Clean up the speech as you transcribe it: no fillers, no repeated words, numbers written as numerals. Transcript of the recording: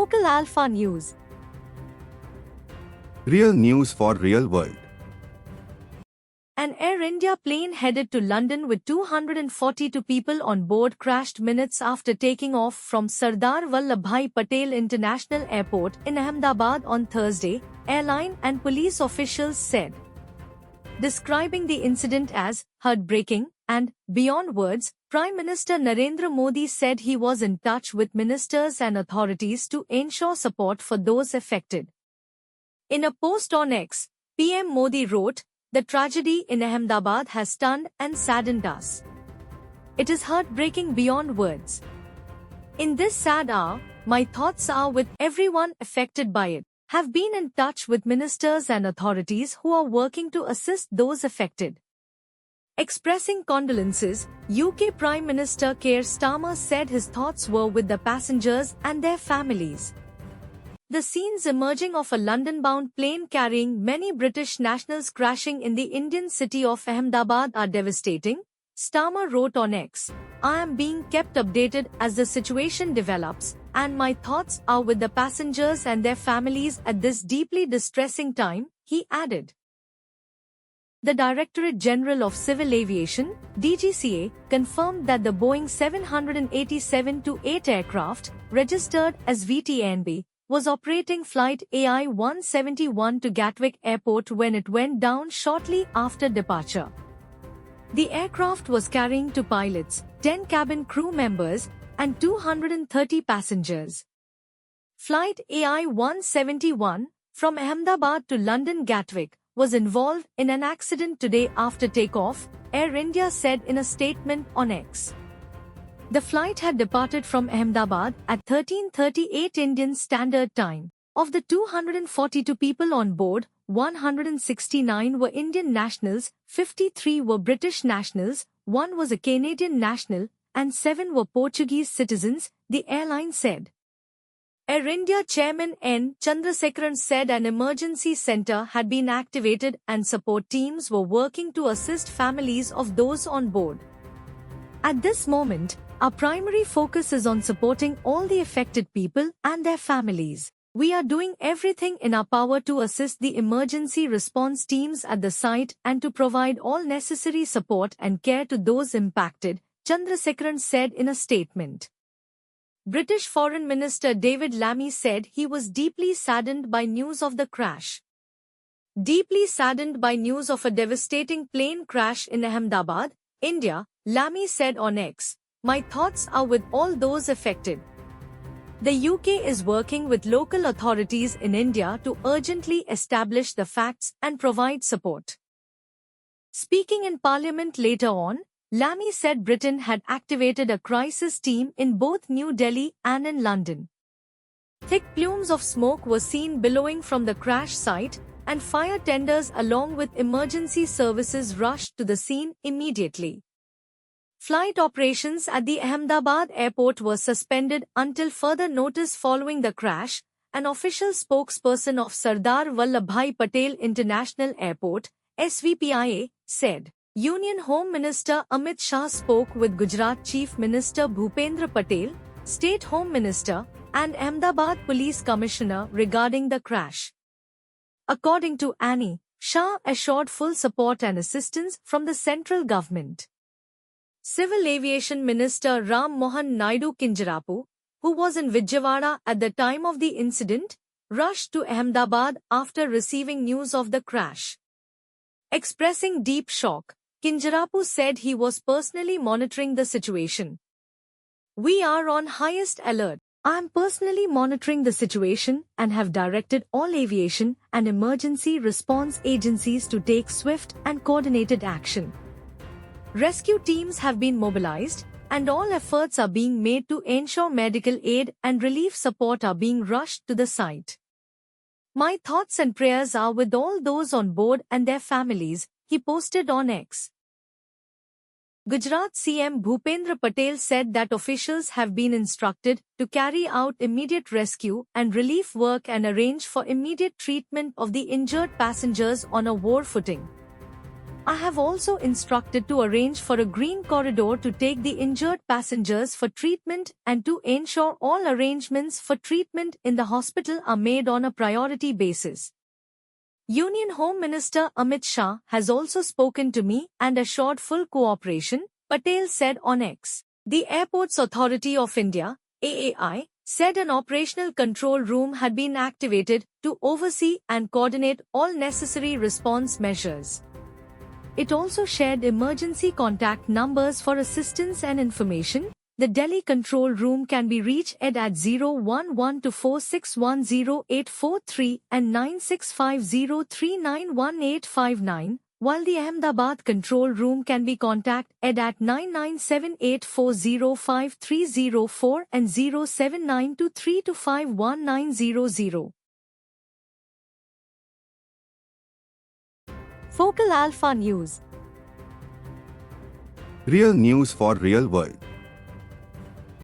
Local Alpha News. Real news for real world. An Air India plane headed to London with 242 people on board crashed minutes after taking off from Sardar Vallabhbhai Patel International Airport in Ahmedabad on Thursday, airline and police officials said. Describing the incident as heartbreaking and beyond words, Prime Minister Narendra Modi said he was in touch with ministers and authorities to ensure support for those affected. In a post on X, PM Modi wrote, "The tragedy in Ahmedabad has stunned and saddened us. It is heartbreaking beyond words. In this sad hour, my thoughts are with everyone affected by it. Have been in touch with ministers and authorities who are working to assist those affected." Expressing condolences, UK Prime Minister Keir Starmer said his thoughts were with the passengers and their families. The scenes emerging of a London-bound plane carrying many British nationals crashing in the Indian city of Ahmedabad are devastating, Starmer wrote on X. "I am being kept updated as the situation develops, and my thoughts are with the passengers and their families at this deeply distressing time," he added. The Directorate General of Civil Aviation, DGCA, confirmed that the Boeing 787-8 aircraft, registered as VTNB, was operating flight AI-171 to Gatwick Airport when it went down shortly after departure. The aircraft was carrying 2 pilots, 10 cabin crew members, and 230 passengers. Flight AI-171, from Ahmedabad to London Gatwick, was involved in an accident today after takeoff, Air India said in a statement on X. The flight had departed from Ahmedabad at 13:38 Indian Standard Time. Of the 242 people on board, 169 were Indian nationals, 53 were British nationals, 1 was a Canadian national, and 7 were Portuguese citizens, the airline said. Air India Chairman N. Chandrasekaran said an emergency centre had been activated and support teams were working to assist families of those on board. At this moment, our primary focus is on supporting all the affected people and their families. We are doing everything in our power to assist the emergency response teams at the site and to provide all necessary support and care to those impacted, Chandrasekaran said in a statement. British Foreign Minister David Lammy said he was deeply saddened by news of the crash. Deeply saddened by news of a devastating plane crash in Ahmedabad, India, Lammy said on X, "My thoughts are with all those affected. The UK is working with local authorities in India to urgently establish the facts and provide support." Speaking in Parliament later on, Lammy said Britain had activated a crisis team in both New Delhi and in London. Thick plumes of smoke were seen billowing from the crash site, and fire tenders along with emergency services rushed to the scene immediately. Flight operations at the Ahmedabad airport were suspended until further notice following the crash, an official spokesperson of Sardar Vallabhbhai Patel International Airport, SVPIA, said. Union Home Minister Amit Shah spoke with Gujarat Chief Minister Bhupendra Patel, State Home Minister, and Ahmedabad Police Commissioner regarding the crash. According to Annie, Shah assured full support and assistance from the central government. Civil Aviation Minister Ram Mohan Naidu Kinjarapu, who was in Vijayawada at the time of the incident, rushed to Ahmedabad after receiving news of the crash. Expressing deep shock, Kinjarapu said he was personally monitoring the situation. "We are on highest alert. I am personally monitoring the situation and have directed all aviation and emergency response agencies to take swift and coordinated action. Rescue teams have been mobilized, and all efforts are being made to ensure medical aid and relief support are being rushed to the site. My thoughts and prayers are with all those on board and their families," he posted on X. Gujarat CM Bhupendra Patel said that officials have been instructed to carry out immediate rescue and relief work and arrange for immediate treatment of the injured passengers on a war footing. I have also instructed to arrange for a green corridor to take the injured passengers for treatment and to ensure all arrangements for treatment in the hospital are made on a priority basis. Union Home Minister Amit Shah has also spoken to me and assured full cooperation, Patel said on X. The Airports Authority of India, AAI, said an operational control room had been activated to oversee and coordinate all necessary response measures. It also shared emergency contact numbers for assistance and information. The Delhi control room can be reached at 01124610843 and 9650391859, while the Ahmedabad control room can be contacted at 9978405304 and 079232519000. Focal Alpha News. Real news for real world.